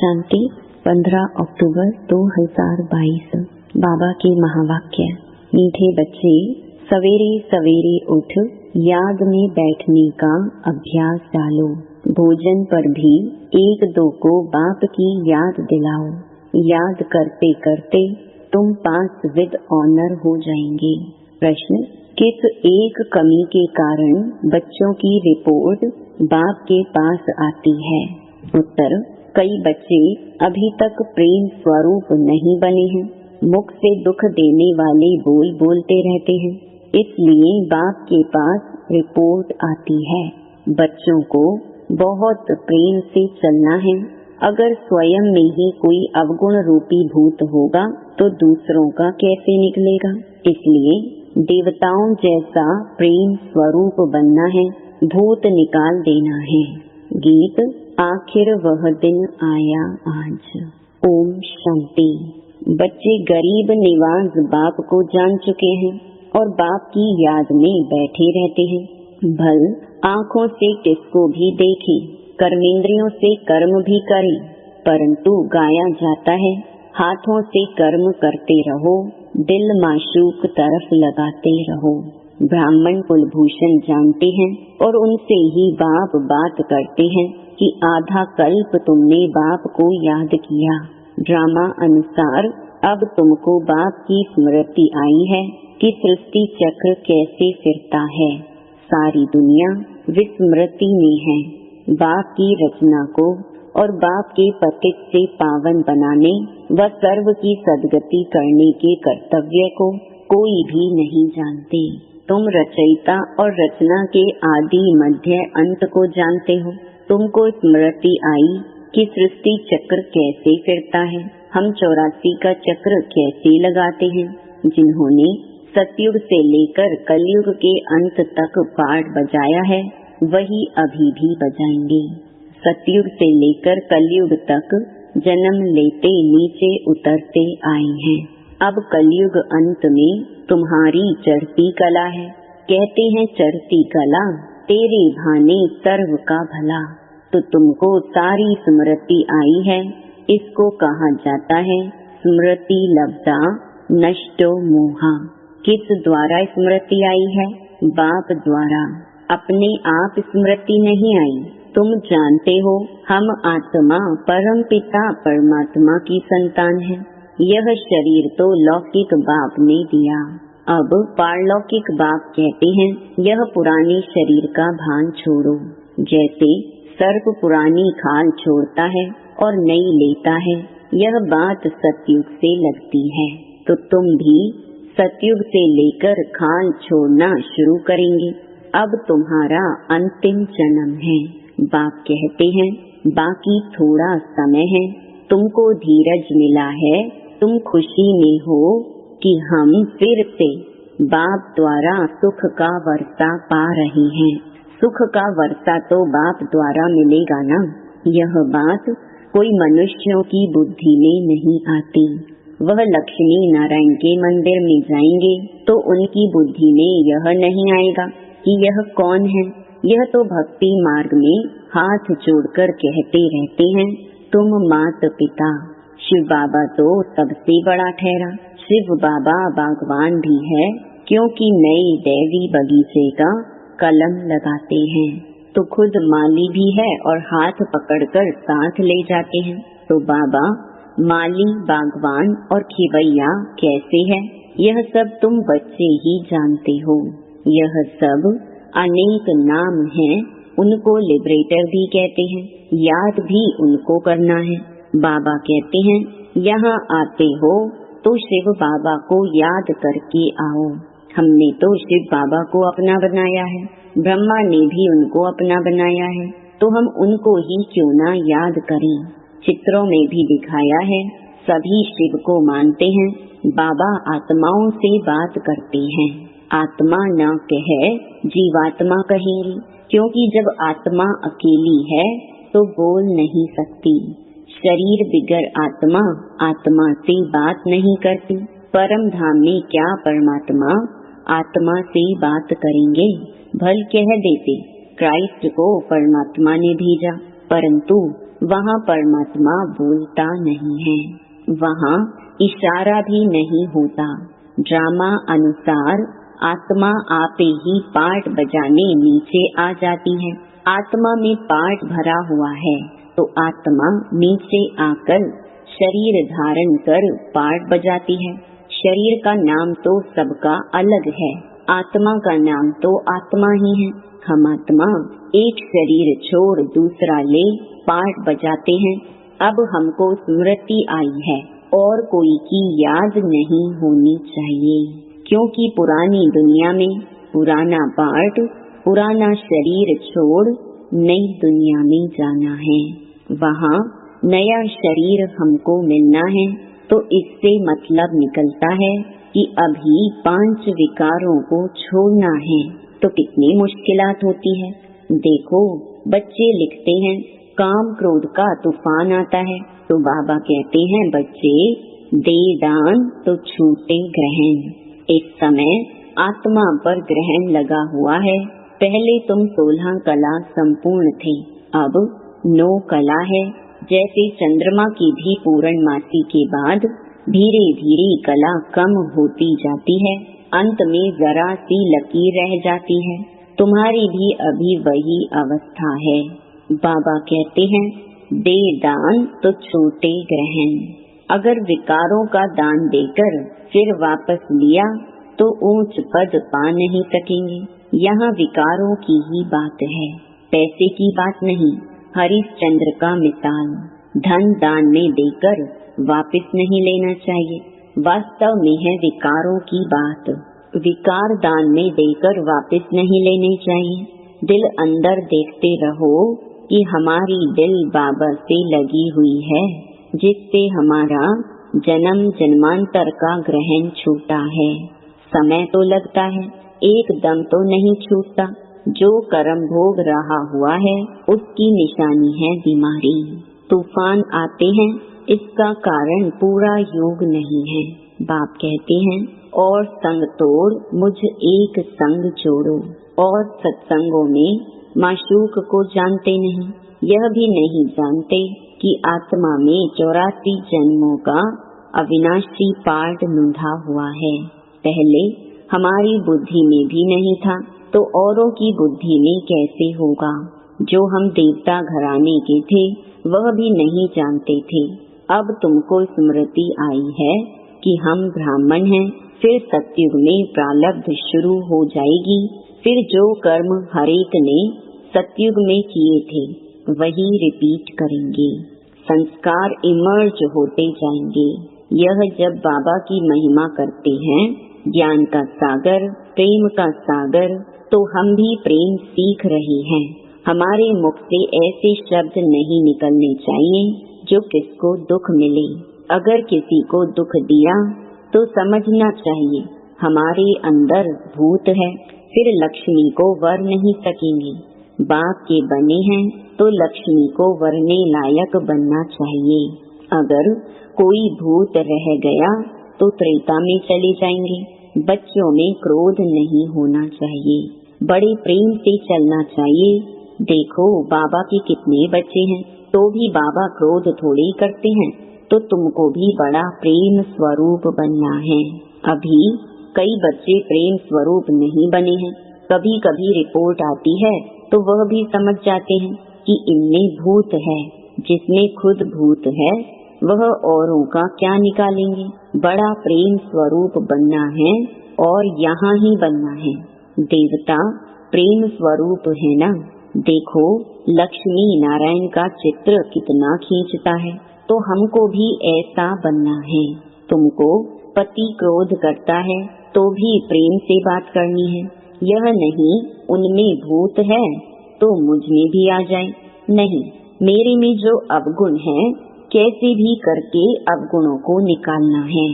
शांति 15 अक्टूबर 2022। बाबा के महावाक्य। मीठे बच्चे, सवेरे सवेरे उठ याद में बैठने का अभ्यास डालो। भोजन पर भी एक दो को बाप की याद दिलाओ। याद करते करते तुम पास विद ऑनर हो जाएंगे। प्रश्न: किस एक कमी के कारण बच्चों की रिपोर्ट बाप के पास आती है? उत्तर: कई बच्चे अभी तक प्रेम स्वरूप नहीं बने हैं। मुख से दुख देने वाले बोल बोलते रहते हैं, इसलिए बाप के पास रिपोर्ट आती है। बच्चों को बहुत प्रेम से चलना है। अगर स्वयं में ही कोई अवगुण रूपी भूत होगा तो दूसरों का कैसे निकलेगा? इसलिए देवताओं जैसा प्रेम स्वरूप बनना है, भूत निकाल देना है। गीत: आखिर वह दिन आया आज। ओम शांति। बच्चे गरीब निवाज बाप को जान चुके हैं और बाप की याद में बैठे रहते हैं। भल आँखों से किसको भी देखें, कर्मेंद्रियों से कर्म भी करें, परंतु गाया जाता है हाथों से कर्म करते रहो, दिल माशूक तरफ लगाते रहो। ब्राह्मण कुलभूषण जानते हैं और उनसे ही बाप बात करते हैं कि आधा कल्प तुमने बाप को याद किया। ड्रामा अनुसार अब तुमको बाप की स्मृति आई है कि सृष्टि चक्र कैसे फिरता है। सारी दुनिया विस्मृति में है। बाप की रचना को और बाप के पतित से पावन बनाने व सर्व की सदगति करने के कर्तव्य को कोई भी नहीं जानते। तुम रचयिता और रचना के आदि मध्य अंत को जानते हो। तुमको स्मृति आई कि सृष्टि चक्र कैसे फिरता है, हम 84 का चक्र कैसे लगाते हैं। जिन्होंने सतयुग से लेकर कलयुग के अंत तक पाठ बजाया है, वही अभी भी बजाएंगे। सतयुग से लेकर कलयुग तक जन्म लेते नीचे उतरते आए हैं। अब कलयुग अंत में तुम्हारी चढ़ती कला है। कहते हैं चढ़ती कला तेरे भाने सर्व का भला। तो तुमको सारी स्मृति आई है। इसको कहा जाता है स्मृति लब्धा नष्टो मोहा। किस द्वारा स्मृति आई है? बाप द्वारा। अपने आप स्मृति नहीं आई। तुम जानते हो हम आत्मा परम पिता परमात्मा की संतान है। यह शरीर तो लौकिक बाप ने दिया। अब पारलौकिक बाप कहते हैं यह पुराने शरीर का भान छोड़ो। जैसे सर्प पुरानी खाल छोड़ता है और नई लेता है, यह बात सतयुग से लगती है। तो तुम भी सतयुग से लेकर खाल छोड़ना शुरू करेंगे। अब तुम्हारा अंतिम जन्म है। बाप कहते हैं बाकी थोड़ा समय है। तुमको धीरज मिला है। तुम खुशी में हो कि हम फिर से बाप द्वारा सुख का वर्षा पा रहे हैं। सुख का वर्षा तो बाप द्वारा मिलेगा ना। यह बात कोई मनुष्यों की बुद्धि में नहीं आती। वह लक्ष्मी नारायण के मंदिर में जाएंगे तो उनकी बुद्धि में यह नहीं आएगा कि यह कौन है। यह तो भक्ति मार्ग में हाथ जोड़कर कहते रहते हैं तुम मात पिता। शिव बाबा तो सबसे बड़ा ठहरा। शिव बाबा बागवान भी है, क्योंकि नए दैवी बगीचे का कलम लगाते हैं। तो खुद माली भी है और हाथ पकड़कर साथ ले जाते हैं। तो बाबा माली, बागवान और खिवैया कैसे है, यह सब तुम बच्चे ही जानते हो। यह सब अनेक नाम हैं। उनको लिबरेटर भी कहते हैं। याद भी उनको करना है। बाबा कहते हैं यहाँ आते हो तो शिव बाबा को याद करके आओ। हमने तो शिव बाबा को अपना बनाया है, ब्रह्मा ने भी उनको अपना बनाया है, तो हम उनको ही क्यों ना याद करें। चित्रों में भी दिखाया है सभी शिव को मानते हैं। बाबा आत्माओं से बात करते हैं। आत्मा न कहे जीवात्मा कहेगी, क्योंकि जब आत्मा अकेली है तो बोल नहीं सकती। शरीर बिगर आत्मा आत्मा से बात नहीं करती। परम धाम में क्या परमात्मा आत्मा से बात करेंगे? भल कह देते क्राइस्ट को परमात्मा ने भेजा, परंतु वहाँ परमात्मा बोलता नहीं है, वहाँ इशारा भी नहीं होता। ड्रामा अनुसार आत्मा आपे ही पार्ट बजाने नीचे आ जाती है। आत्मा में पार्ट भरा हुआ है तो आत्मा नीचे आकर शरीर धारण कर पार्ट बजाती है। शरीर का नाम तो सबका अलग है, आत्मा का नाम तो आत्मा ही है। हम आत्मा एक शरीर छोड़ दूसरा ले पार्ट बजाते हैं। अब हमको स्मृति आई है और कोई की याद नहीं होनी चाहिए, क्योंकि पुरानी दुनिया में पुराना पार्ट, पुराना शरीर छोड़ नई दुनिया में जाना है। वहाँ नया शरीर हमको मिलना है तो इससे मतलब निकलता है कि अभी 5 विकारों को छोड़ना है। तो कितनी मुश्किलात होती है। देखो बच्चे लिखते हैं काम क्रोध का तूफान आता है तो बाबा कहते हैं बच्चे दे दान तो छूटे ग्रहण। इस समय आत्मा पर ग्रहण लगा हुआ है। पहले तुम 16 कला संपूर्ण थे, अब 9 कला है। जैसे चंद्रमा की भी पूर्णमासी के बाद धीरे धीरे कला कम होती जाती है, अंत में जरा सी लकीर रह जाती है। तुम्हारी भी अभी वही अवस्था है। बाबा कहते हैं दे दान तो छोटे ग्रहण। अगर विकारों का दान देकर फिर वापस लिया तो ऊंच पद पा नहीं सकेंगे। यहाँ विकारों की ही बात है, पैसे की बात नहीं। हरिश्चंद्र का मिसाल, धन दान में देकर वापस नहीं लेना चाहिए। वास्तव में है विकारों की बात। विकार दान में देकर वापस नहीं लेने चाहिए। दिल अंदर देखते रहो कि हमारी दिल बाबा से लगी हुई है, जिससे हमारा जन्म जन्मांतर का ग्रहण छूटा है। समय तो लगता है, एकदम तो नहीं छूटता। जो कर्म भोग रहा हुआ है उसकी निशानी है बीमारी। तूफान आते हैं, इसका कारण पूरा योग नहीं है। बाप कहते हैं और संग तोड़ मुझ एक संग जोड़ो। और सत्संगों में माशूक को जानते नहीं, यह भी नहीं जानते कि आत्मा में 84 जन्मों का अविनाशी पार्ट लुंधा हुआ है। पहले हमारी बुद्धि में भी नहीं था तो औरों की बुद्धि में कैसे होगा। जो हम देवता घराने के थे वह भी नहीं जानते थे। अब तुमको स्मृति आई है कि हम ब्राह्मण हैं। फिर सतयुग में प्रारब्ध शुरू हो जाएगी। फिर जो कर्म हरेक ने सतयुग में किए थे वही रिपीट करेंगे। संस्कार इमर्ज होते जाएंगे। यह जब बाबा की महिमा करते हैं, ज्ञान का सागर, प्रेम का सागर, तो हम भी प्रेम सीख रहे हैं। हमारे मुख से ऐसे शब्द नहीं निकलने चाहिए जो किसको दुख मिले। अगर किसी को दुख दिया तो समझना चाहिए हमारे अंदर भूत है, फिर लक्ष्मी को वर नहीं सकेंगे। बाप के बने हैं तो लक्ष्मी को वरने लायक बनना चाहिए। अगर कोई भूत रह गया तो त्रेता में चले जाएंगे। बच्चों में क्रोध नहीं होना चाहिए, बड़े प्रेम से चलना चाहिए। देखो बाबा के कितने बच्चे हैं तो भी बाबा क्रोध थोड़ी करते हैं। तो तुमको भी बड़ा प्रेम स्वरूप बनना है। अभी कई बच्चे प्रेम स्वरूप नहीं बने हैं। कभी कभी रिपोर्ट आती है तो वह भी समझ जाते हैं कि इनमें भूत है। जिसमें खुद भूत है वह औरों का क्या निकालेंगे। बड़ा प्रेम स्वरूप बनना है और यहाँ ही बनना है। देवता प्रेम स्वरूप है ना। देखो लक्ष्मी नारायण का चित्र कितना खींचता है, तो हमको भी ऐसा बनना है। तुमको पति क्रोध करता है तो भी प्रेम से बात करनी है। यह नहीं उनमें भूत है तो मुझ में भी आ जाए। नहीं, मेरे में जो अवगुण है कैसे भी करके अवगुणों को निकालना है।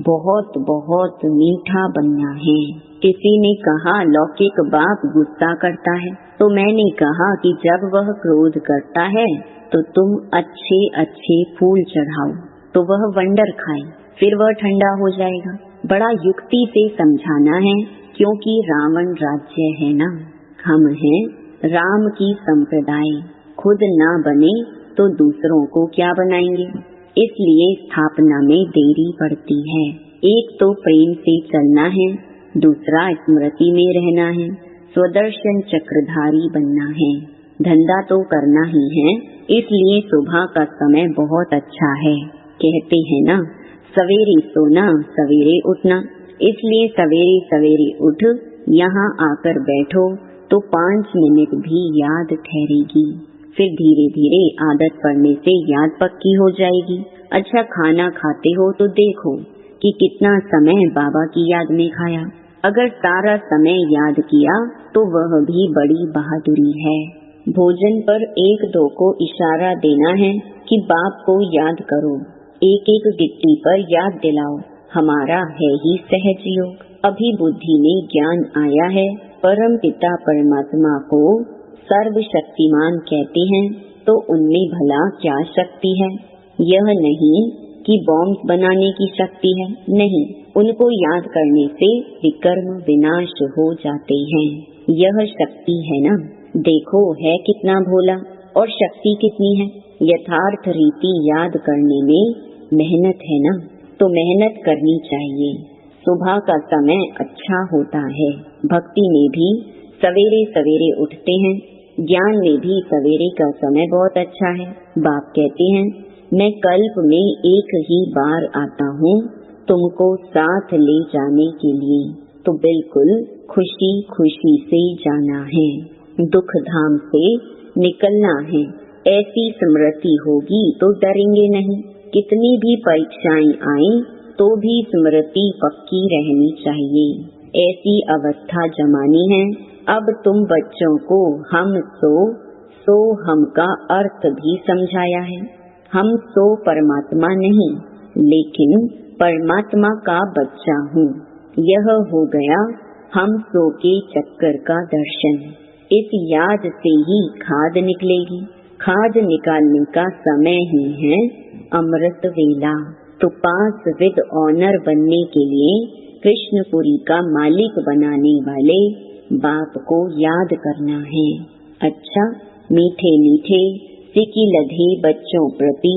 बहुत बहुत मीठा बनना है। किसी ने कहा लौकिक बाप गुस्सा करता है, तो मैंने कहा कि जब वह क्रोध करता है तो तुम अच्छे अच्छे फूल चढ़ाओ तो वह वंडर खाए, फिर वह ठंडा हो जाएगा। बड़ा युक्ति से समझाना है, क्योंकि रावण राज्य है ना। हम हैं राम की संप्रदाय। खुद ना बने तो दूसरों को क्या बनाएंगे। इसलिए स्थापना में देरी पड़ती है। एक तो प्रेम से चलना है, दूसरा स्मृति में रहना है, स्वदर्शन चक्रधारी बनना है। धंधा तो करना ही है, इसलिए सुबह का समय बहुत अच्छा है। कहते हैं ना, सवेरे सोना सवेरे उठना। इसलिए सवेरे सवेरे उठ यहाँ आकर बैठो तो 5 मिनट भी याद ठहरेगी। फिर धीरे धीरे आदत पड़ने से याद पक्की हो जाएगी। अच्छा खाना खाते हो तो देखो कि कितना समय बाबा की याद में खाया। अगर सारा समय याद किया तो वह भी बड़ी बहादुरी है। भोजन पर 1-2 को इशारा देना है कि बाप को याद करो। एक एक गिट्टी पर याद दिलाओ। हमारा है ही सहज योग। अभी बुद्धि में ज्ञान आया है। परम पिता परमात्मा को सर्वशक्तिमान कहते हैं, तो उनमें भला क्या शक्ति है। यह नहीं कि बॉम्ब बनाने की शक्ति है, नहीं, उनको याद करने से विकर्म विनाश हो जाते हैं। यह शक्ति है ना। देखो है कितना भोला और शक्ति कितनी है। यथार्थ रीति याद करने में मेहनत है ना, तो मेहनत करनी चाहिए। सुबह का समय अच्छा होता है। भक्ति में भी सवेरे सवेरे उठते हैं, ज्ञान में भी सवेरे का समय बहुत अच्छा है। बाप कहते हैं, मैं कल्प में एक ही बार आता हूँ तुमको साथ ले जाने के लिए, तो बिल्कुल खुशी खुशी से जाना है, दुख धाम से निकलना है। ऐसी स्मृति होगी तो डरेंगे नहीं। कितनी भी परीक्षाएं आए तो भी स्मृति पक्की रहनी चाहिए। ऐसी अवस्था जमानी है। अब तुम बच्चों को हम सो हम का अर्थ भी समझाया है। हम सो परमात्मा नहीं, लेकिन परमात्मा का बच्चा हूँ। यह हो गया हम सो के चक्कर का दर्शन। इस याद से ही खाद निकलेगी। खाद निकालने का समय ही है अमृत वेला। तो 5 विद ऑनर बनने के लिए कृष्णपुरी का मालिक बनाने वाले बाप को याद करना है। अच्छा, मीठे मीठे सिकी लधे बच्चों प्रति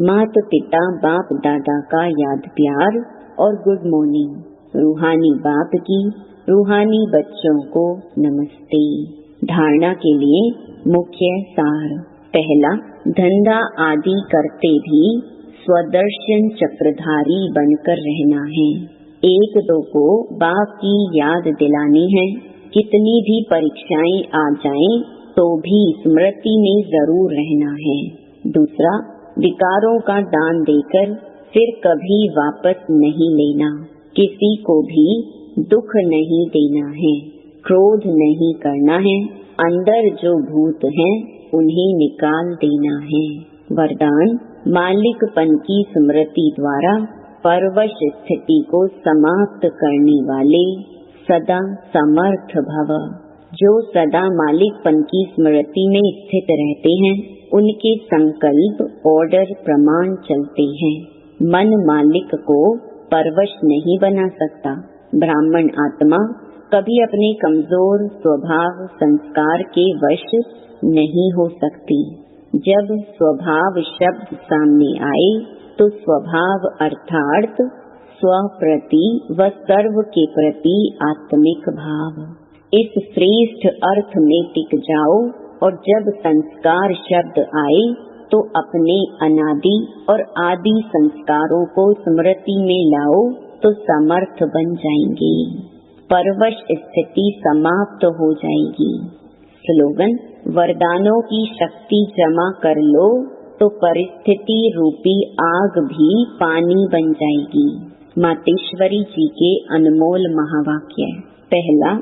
माता पिता बाप दादा का याद प्यार और गुड मॉर्निंग। रूहानी बाप की रूहानी बच्चों को नमस्ते। धारणा के लिए मुख्य सार। पहला, धंधा आदि करते भी स्वदर्शन चक्रधारी बनकर रहना है। 1-2 को बाप की याद दिलानी है। कितनी भी परीक्षाएं आ जाएं तो भी स्मृति में जरूर रहना है। दूसरा, विकारों का दान देकर फिर कभी वापस नहीं लेना। किसी को भी दुख नहीं देना है, क्रोध नहीं करना है। अंदर जो भूत हैं उन्हें निकाल देना है। वरदान, मालिकपन की स्मृति द्वारा परवश स्थिति को समाप्त करने वाले सदा समर्थ भव। जो सदा मालिकपन की स्मृति में स्थित रहते हैं, उनके संकल्प ऑर्डर प्रमाण चलते हैं। मन मालिक को परवश नहीं बना सकता। ब्राह्मण आत्मा कभी अपने कमजोर स्वभाव संस्कार के वश नहीं हो सकती। जब स्वभाव शब्द सामने आए तो स्वभाव अर्थात स्व प्रति व सर्व के प्रति आत्मिक भाव, इस श्रेष्ठ अर्थ में टिक जाओ। और जब संस्कार शब्द आए तो अपने अनादि और आदि संस्कारों को स्मृति में लाओ तो समर्थ बन जाएंगे। परवश स्थिति समाप्त हो जाएगी। स्लोगन, वरदानों की शक्ति जमा कर लो तो परिस्थिति रूपी आग भी पानी बन जाएगी। मातेश्वरी जी के अनमोल महावाक्य। पहला,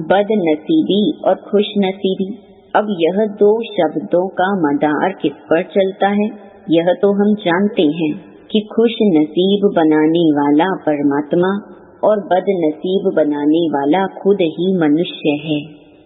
बदनसीबी और खुशनसीबी। अब यह 2 शब्दों का मदार किस पर चलता है, यह तो हम जानते हैं कि खुश नसीब बनाने वाला परमात्मा और बदनसीब बनाने वाला खुद ही मनुष्य है।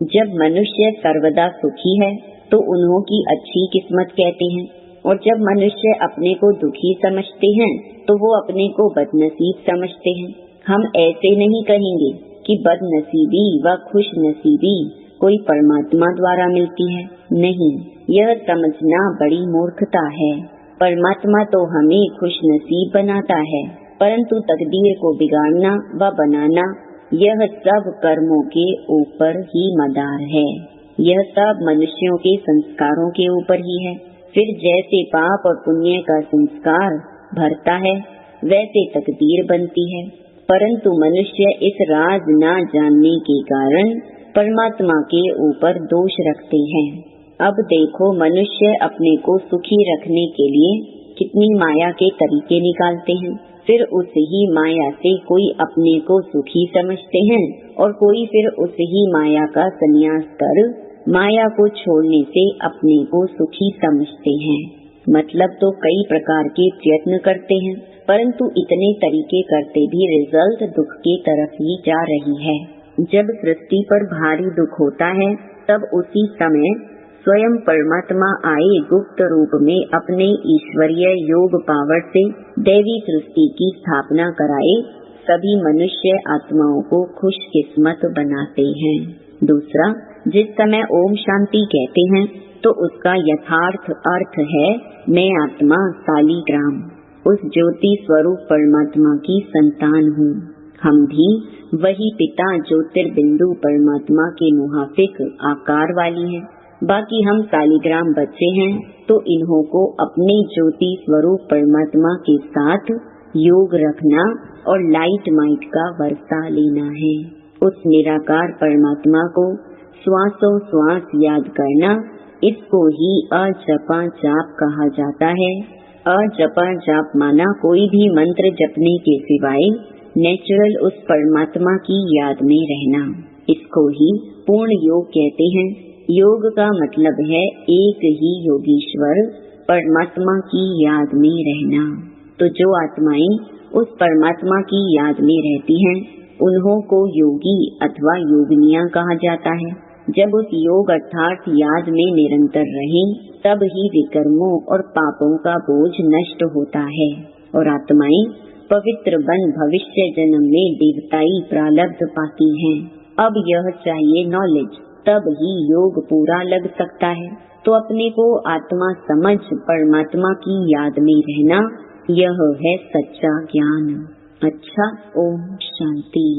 जब मनुष्य सर्वदा सुखी है तो उन्हों की अच्छी किस्मत कहते हैं, और जब मनुष्य अपने को दुखी समझते हैं तो वो अपने को बदनसीब समझते हैं। हम ऐसे नहीं कहेंगे कि बदनसीबी व खुश नसीबी कोई परमात्मा द्वारा मिलती है, नहीं, यह समझना बड़ी मूर्खता है। परमात्मा तो हमें खुशनसीब बनाता है, परंतु तकदीर को बिगाड़ना व बनाना यह सब कर्मों के ऊपर ही मदार है। यह सब मनुष्यों के संस्कारों के ऊपर ही है। फिर जैसे पाप और पुण्य का संस्कार भरता है, वैसे तकदीर बनती है। परंतु मनुष्य इस राज न जानने के कारण परमात्मा के ऊपर दोष रखते हैं। अब देखो, मनुष्य अपने को सुखी रखने के लिए कितनी माया के तरीके निकालते हैं। फिर उस ही माया से कोई अपने को सुखी समझते हैं और कोई फिर उस ही माया का संन्यास कर माया को छोड़ने से अपने को सुखी समझते हैं। मतलब तो कई प्रकार के प्रयत्न करते हैं, परंतु इतने तरीके करते भी रिजल्ट दुख की तरफ ही जा रही है। जब सृष्टि पर भारी दुख होता है, तब उसी समय स्वयं परमात्मा आए गुप्त रूप में अपने ईश्वरीय योग पावर से दैवी सृष्टि की स्थापना कराए सभी मनुष्य आत्माओं को खुशकिस्मत बनाते हैं। दूसरा, जिस समय ओम शांति कहते हैं तो उसका यथार्थ अर्थ है मैं आत्मा सालीग्राम, उस ज्योति स्वरूप परमात्मा की संतान हूँ। हम भी वही पिता ज्योतिर्बिंदु परमात्मा के मुहाफिक आकार वाली हैं। बाकी हम सालीग्राम बच्चे हैं, तो इन्हों को अपने ज्योति स्वरूप परमात्मा के साथ योग रखना और लाइट माइट का वर्षा लेना है। उस निराकार परमात्मा को श्वासों श्वास याद करना, इसको ही अजपा जाप कहा जाता है। अजपा जाप माना कोई भी मंत्र जपने के सिवाय नेचुरल उस परमात्मा की याद में रहना। इसको ही पूर्ण योग कहते हैं। योग का मतलब है एक ही योगीश्वर परमात्मा की याद में रहना। तो जो आत्माएं उस परमात्मा की याद में रहती हैं, उन्हों को योगी अथवा योगिनियां कहा जाता है। जब उस योग अर्थात याद में निरंतर रहें, तब ही विकर्मों और पापों का बोझ नष्ट होता है और आत्माएं पवित्र बन भविष्य जन्म में देवताई प्रारब्ध पाती हैं। अब यह चाहिए नॉलेज, तब ही योग पूरा लग सकता है। तो अपने को आत्मा समझ परमात्मा की याद में रहना, यह है सच्चा ज्ञान। अच्छा, ओम शांति।